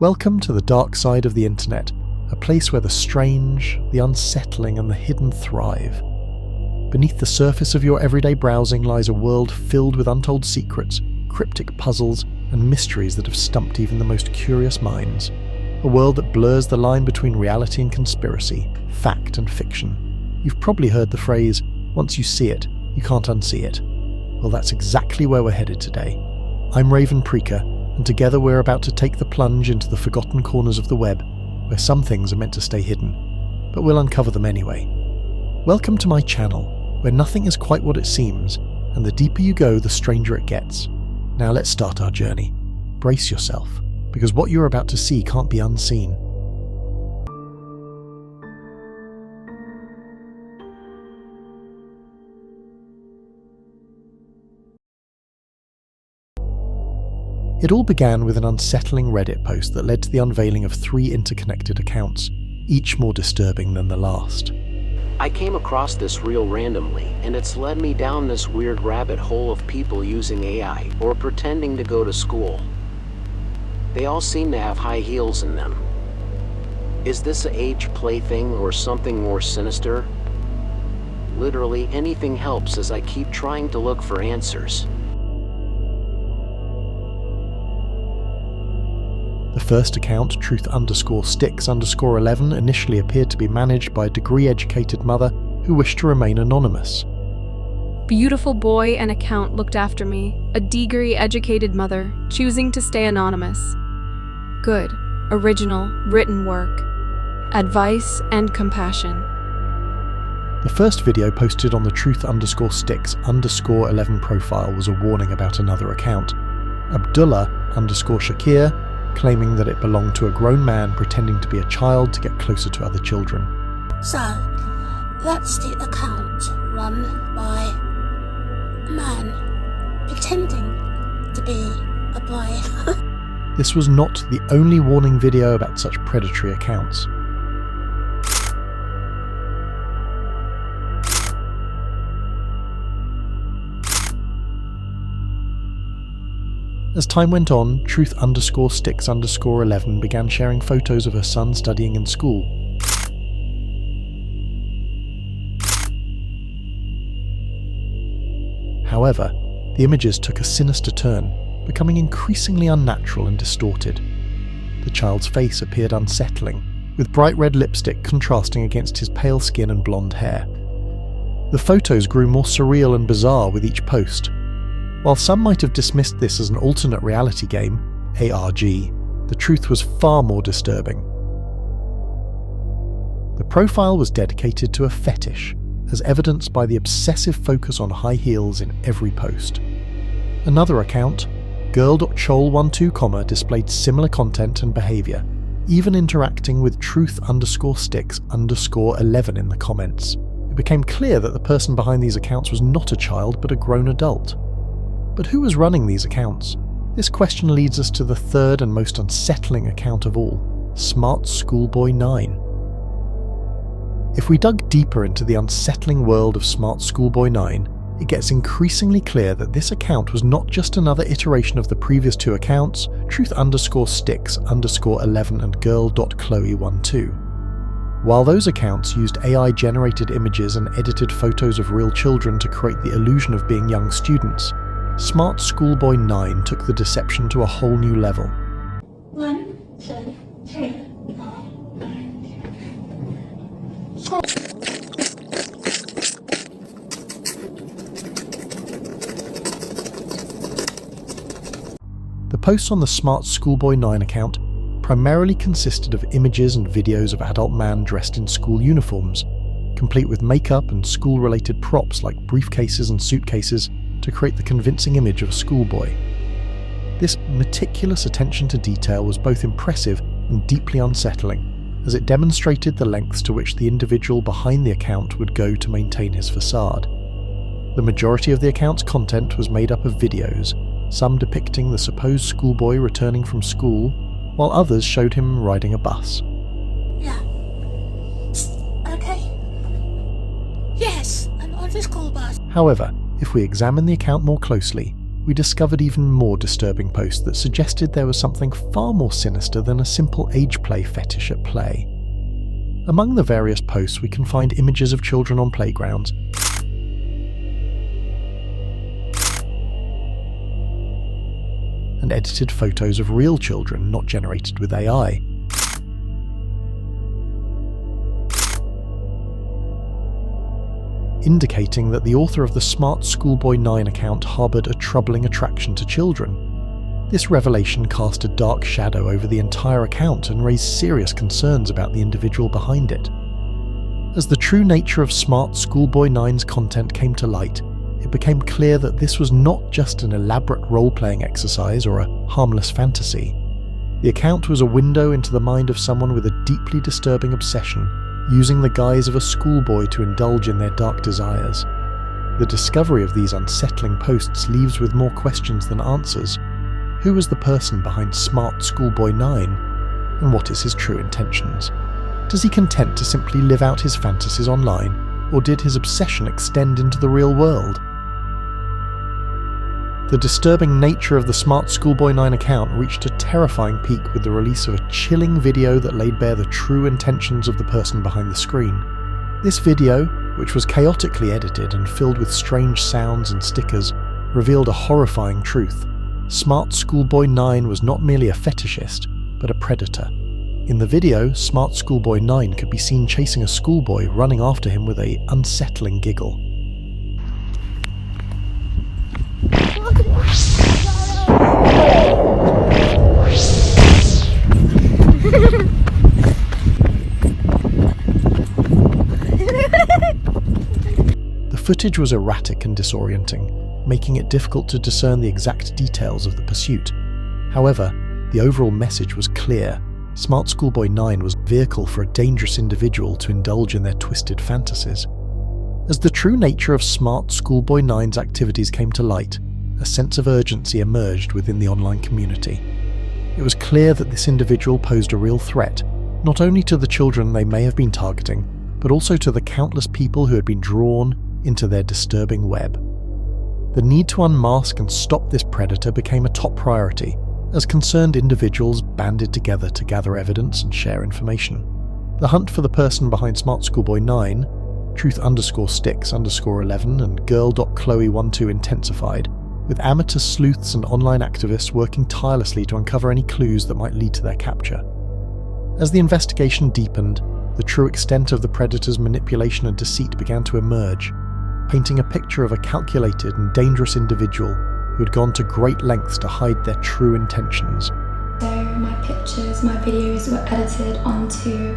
Welcome to the dark side of the internet, a place where the strange, the unsettling and the hidden thrive. Beneath the surface of your everyday browsing lies a world filled with untold secrets, cryptic puzzles and mysteries that have stumped even the most curious minds. A world that blurs the line between reality and conspiracy, fact and fiction. You've probably heard the phrase, once you see it, you can't unsee it. Well, that's exactly where we're headed today. I'm Raven Preaker, and together we're about to take the plunge into the forgotten corners of the web, where some things are meant to stay hidden, but we'll uncover them anyway. Welcome to my channel, where nothing is quite what it seems, and the deeper you go, the stranger it gets. Now let's start our journey. Brace yourself, because what you're about to see can't be unseen. It all began with an unsettling Reddit post that led to the unveiling of 3 interconnected accounts, each more disturbing than the last. I came across this reel randomly, and it's led me down this weird rabbit hole of people using AI or pretending to go to school. They all seem to have high heels in them. Is this an age plaything or something more sinister? Literally anything helps as I keep trying to look for answers. The first account, truth_sticks_11, initially appeared to be managed by a degree-educated mother who wished to remain anonymous. Beautiful boy and account looked after me, a degree-educated mother, choosing to stay anonymous. Good, original, written work. Advice and compassion. The first video posted on the truth_sticks_11 profile was a warning about another account, Abdullah_Shakir, claiming that it belonged to a grown man pretending to be a child to get closer to other children. So, that's the account run by a man pretending to be a boy. This was not the only warning video about such predatory accounts. As time went on, truth_sticks_11 began sharing photos of her son studying in school. However, the images took a sinister turn, becoming increasingly unnatural and distorted. The child's face appeared unsettling, with bright red lipstick contrasting against his pale skin and blonde hair. The photos grew more surreal and bizarre with each post. While some might have dismissed this as an alternate reality game, ARG, the truth was far more disturbing. The profile was dedicated to a fetish, as evidenced by the obsessive focus on high heels in every post. Another account, girl.chol12, displayed similar content and behaviour, even interacting with truth_sticks_11 in the comments. It became clear that the person behind these accounts was not a child but a grown adult. But who was running these accounts? This question leads us to the third and most unsettling account of all, Smartschoolboy9. If we dug deeper into the unsettling world of Smartschoolboy9, it gets increasingly clear that this account was not just another iteration of the previous 2 accounts, truth_sticks_11 and girl.chloe12. While those accounts used AI-generated images and edited photos of real children to create the illusion of being young students, Smartschoolboy9 took the deception to a whole new level. 1, 2, 3, 4. The posts on the Smartschoolboy9 account primarily consisted of images and videos of adult men dressed in school uniforms, complete with makeup and school-related props like briefcases and suitcases to create the convincing image of a schoolboy. This meticulous attention to detail was both impressive and deeply unsettling, as it demonstrated the lengths to which the individual behind the account would go to maintain his facade. The majority of the account's content was made up of videos, some depicting the supposed schoolboy returning from school, while others showed him riding a bus. Yeah. Okay. Yes, I'm on the school bus. However, if we examine the account more closely, we discovered even more disturbing posts that suggested there was something far more sinister than a simple age play fetish at play. Among the various posts, we can find images of children on playgrounds, and edited photos of real children not generated with AI. Indicating that the author of the Smartschoolboy9 account harboured a troubling attraction to children. This revelation cast a dark shadow over the entire account and raised serious concerns about the individual behind it. As the true nature of Smartschoolboy9's content came to light, it became clear that this was not just an elaborate role-playing exercise or a harmless fantasy. The account was a window into the mind of someone with a deeply disturbing obsession, using the guise of a schoolboy to indulge in their dark desires. The discovery of these unsettling posts leaves with more questions than answers. Who was the person behind Smartschoolboy9, and what is his true intentions? Does he content to simply live out his fantasies online, or did his obsession extend into the real world? The disturbing nature of the Smartschoolboy9 account reached a terrifying peak with the release of a chilling video that laid bare the true intentions of the person behind the screen. This video, which was chaotically edited and filled with strange sounds and stickers, revealed a horrifying truth. Smartschoolboy9 was not merely a fetishist, but a predator. In the video, Smartschoolboy9 could be seen chasing a schoolboy, running after him with an unsettling giggle. The footage was erratic and disorienting, making it difficult to discern the exact details of the pursuit. However, the overall message was clear. Smartschoolboy9 was a vehicle for a dangerous individual to indulge in their twisted fantasies. As the true nature of Smartschoolboy9's activities came to light, a sense of urgency emerged within the online community. It was clear that this individual posed a real threat, not only to the children they may have been targeting, but also to the countless people who had been drawn into their disturbing web. The need to unmask and stop this predator became a top priority, as concerned individuals banded together to gather evidence and share information. The hunt for the person behind Smartschoolboy9, Truth_Sticks_11 and Girl.Chloe12 intensified, with amateur sleuths and online activists working tirelessly to uncover any clues that might lead to their capture. As the investigation deepened, the true extent of the predator's manipulation and deceit began to emerge, painting a picture of a calculated and dangerous individual who had gone to great lengths to hide their true intentions. So my pictures, my videos were edited onto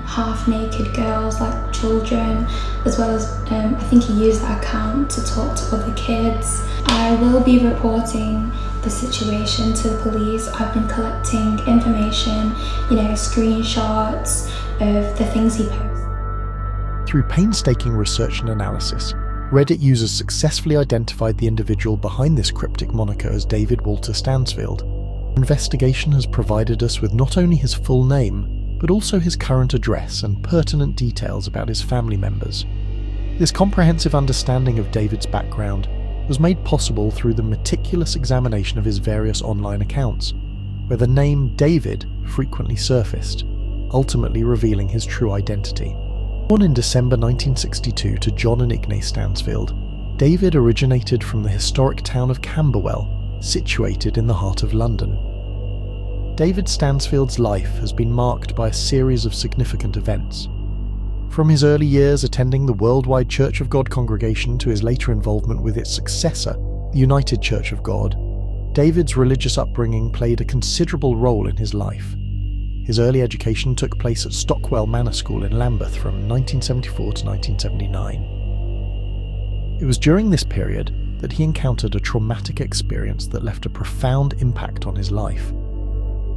half-naked girls, like children, as well as I think he used that account to talk to other kids. I will be reporting the situation to the police. I've been collecting information, screenshots of the things he posts. Through painstaking research and analysis, Reddit users successfully identified the individual behind this cryptic moniker as David Walter Stansfield. Investigation has provided us with not only his full name, but also his current address and pertinent details about his family members. This comprehensive understanding of David's background was made possible through the meticulous examination of his various online accounts, where the name David frequently surfaced, ultimately revealing his true identity. Born in December 1962 to John and Ignace Stansfield, David originated from the historic town of Camberwell, situated in the heart of London. David Stansfield's life has been marked by a series of significant events. From his early years attending the Worldwide Church of God congregation to his later involvement with its successor, the United Church of God, David's religious upbringing played a considerable role in his life. His early education took place at Stockwell Manor School in Lambeth from 1974 to 1979. It was during this period that he encountered a traumatic experience that left a profound impact on his life.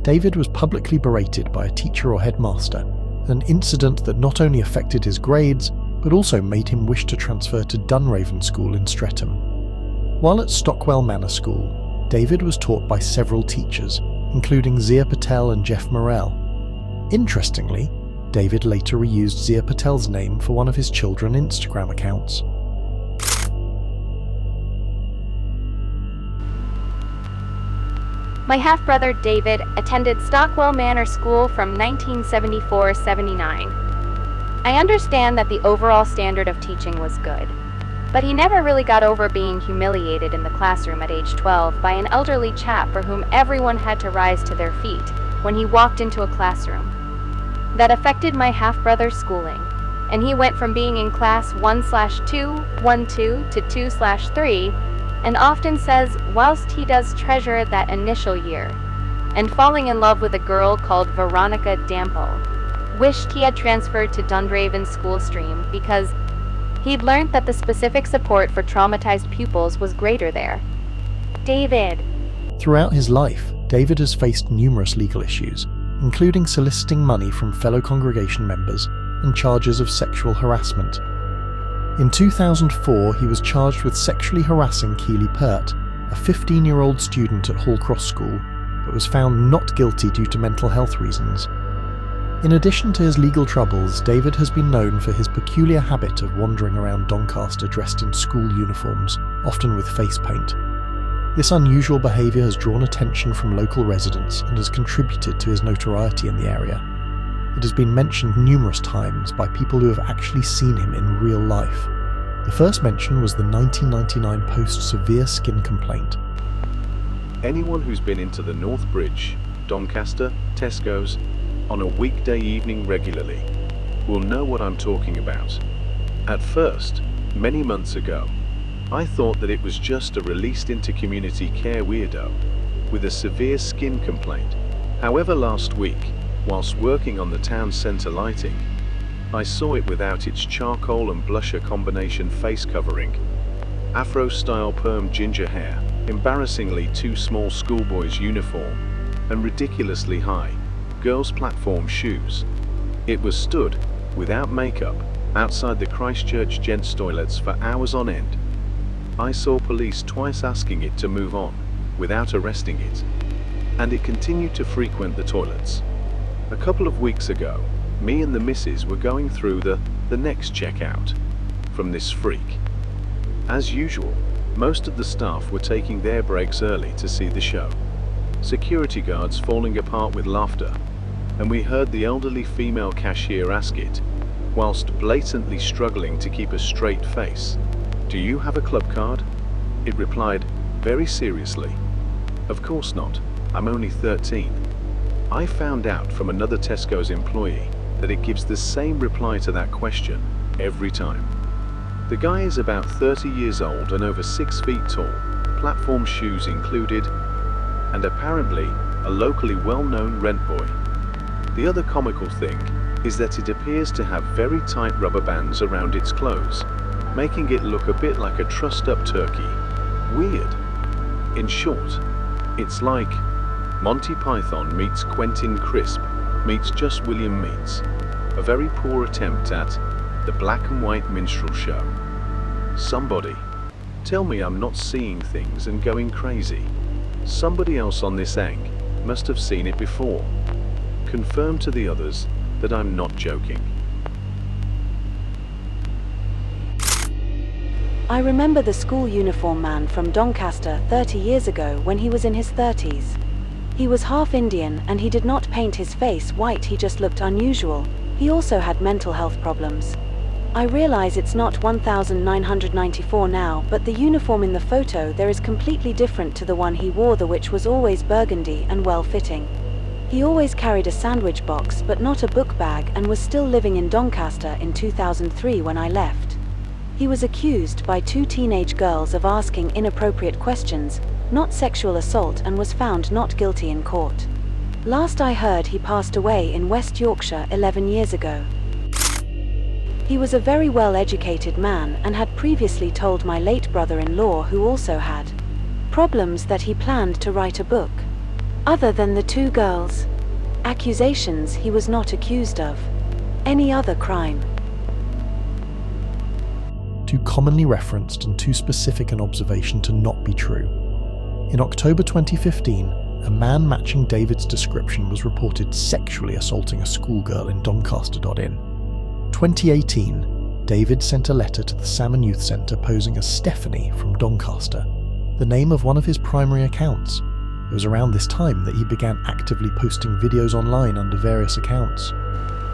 David was publicly berated by a teacher or headmaster, an incident that not only affected his grades, but also made him wish to transfer to Dunraven School in Streatham. While at Stockwell Manor School, David was taught by several teachers, including Zia Patel and Jeff Morrell. Interestingly, David later reused Zia Patel's name for one of his children's Instagram accounts. My half-brother David attended Stockwell Manor School from 1974-79. I understand that the overall standard of teaching was good, but he never really got over being humiliated in the classroom at age 12 by an elderly chap for whom everyone had to rise to their feet when he walked into a classroom. That affected my half-brother's schooling, and he went from being in class 1/2, 1/2 to 2/3, and often says, whilst he does treasure that initial year, and falling in love with a girl called Veronica Dample, wished he had transferred to Dunraven School Stream because he'd learned that the specific support for traumatized pupils was greater there. David. Throughout his life, David has faced numerous legal issues, including soliciting money from fellow congregation members and charges of sexual harassment. In 2004, he was charged with sexually harassing Keely Pert, a 15-year-old student at Hall Cross School, but was found not guilty due to mental health reasons. In addition to his legal troubles, David has been known for his peculiar habit of wandering around Doncaster dressed in school uniforms, often with face paint. This unusual behaviour has drawn attention from local residents and has contributed to his notoriety in the area. It has been mentioned numerous times by people who have actually seen him in real life. The first mention was the 1999 Post severe skin complaint. Anyone who's been into the North Bridge, Doncaster, Tesco's, on a weekday evening regularly will know what I'm talking about. At first, many months ago, I thought that it was just a released into community care weirdo with a severe skin complaint. However, last week, whilst working on the town centre lighting, I saw it without its charcoal and blusher combination face covering, Afro-style perm ginger hair, embarrassingly too small schoolboy's uniform, and ridiculously high girls' platform shoes. It was stood, without makeup, outside the Christchurch gents' toilets for hours on end. I saw police twice asking it to move on, without arresting it, and it continued to frequent the toilets. A couple of weeks ago, me and the missus were going through the next checkout from this freak. As usual, most of the staff were taking their breaks early to see the show. Security guards falling apart with laughter, and we heard the elderly female cashier ask it, whilst blatantly struggling to keep a straight face, "Do you have a club card?" It replied, very seriously, "Of course not, I'm only 13. I found out from another Tesco's employee that it gives the same reply to that question every time. The guy is about 30 years old and over 6 feet tall, platform shoes included, and apparently a locally well-known rent boy. The other comical thing is that it appears to have very tight rubber bands around its clothes, making it look a bit like a trussed-up turkey. Weird. In short, it's like Monty Python meets Quentin Crisp meets Just William meets a very poor attempt at the black and white minstrel show. Somebody, tell me I'm not seeing things and going crazy. Somebody else on this eng must have seen it before. Confirm to the others that I'm not joking. I remember the school uniform man from Doncaster 30 years ago when he was in his 30s. He was half Indian and he did not paint his face white, he just looked unusual. He also had mental health problems. I realize it's not 1994 now, but the uniform in the photo there is completely different to the one he wore, which was always burgundy and well-fitting. He always carried a sandwich box but not a book bag and was still living in Doncaster in 2003 when I left. He was accused by 2 teenage girls of asking inappropriate questions, not sexual assault, and was found not guilty in court. Last I heard he passed away in West Yorkshire 11 years ago. He was a very well-educated man and had previously told my late brother-in-law, who also had problems, that he planned to write a book. Other than the 2 girls' accusations, he was not accused of any other crime. Too commonly referenced and too specific an observation to not be true. In October 2015, a man matching David's description was reported sexually assaulting a schoolgirl in Doncaster.in. 2018, David sent a letter to the Salmon Youth Centre posing as Stephanie from Doncaster, the name of one of his primary accounts. It was around this time that he began actively posting videos online under various accounts.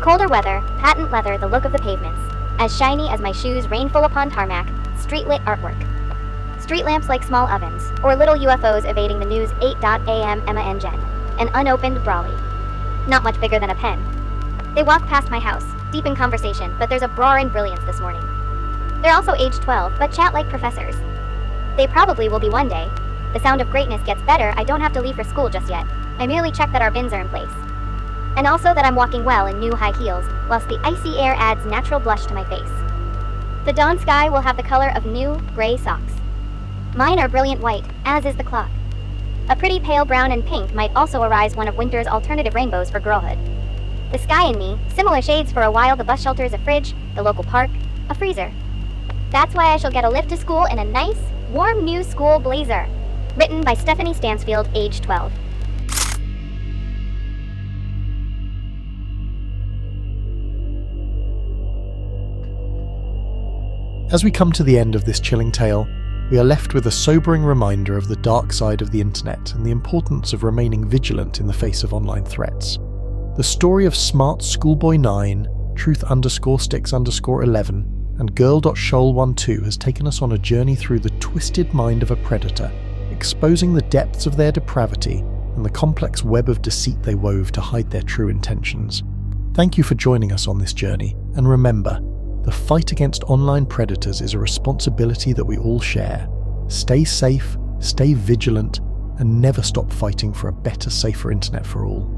Colder weather, patent leather, the look of the pavements. As shiny as my shoes, rainfall upon tarmac, street-lit artwork. Street lamps like small ovens, or little UFOs evading the news 8.am Emma and Jen. An unopened brawly. Not much bigger than a pen. They walk past my house, deep in conversation, but there's a roaring brilliance this morning. They're also age 12, but chat like professors. They probably will be one day. The sound of greatness gets better, I don't have to leave for school just yet. I merely check that our bins are in place. And also that I'm walking well in new high heels, whilst the icy air adds natural blush to my face. The dawn sky will have the color of new, gray socks. Mine are brilliant white, as is the clock. A pretty pale brown and pink might also arise one of winter's alternative rainbows for girlhood. The sky and me, similar shades for a while. The bus shelter is a fridge, the local park, a freezer. That's why I shall get a lift to school in a nice, warm new school blazer. Written by Stephanie Stansfield, age 12. As we come to the end of this chilling tale, we are left with a sobering reminder of the dark side of the internet and the importance of remaining vigilant in the face of online threats. The story of Smartschoolboy9, Truth_Sticks_11, and Girl.Shoal12 has taken us on a journey through the twisted mind of a predator, exposing the depths of their depravity and the complex web of deceit they wove to hide their true intentions. Thank you for joining us on this journey, and remember, the fight against online predators is a responsibility that we all share. Stay safe, stay vigilant, and never stop fighting for a better, safer internet for all.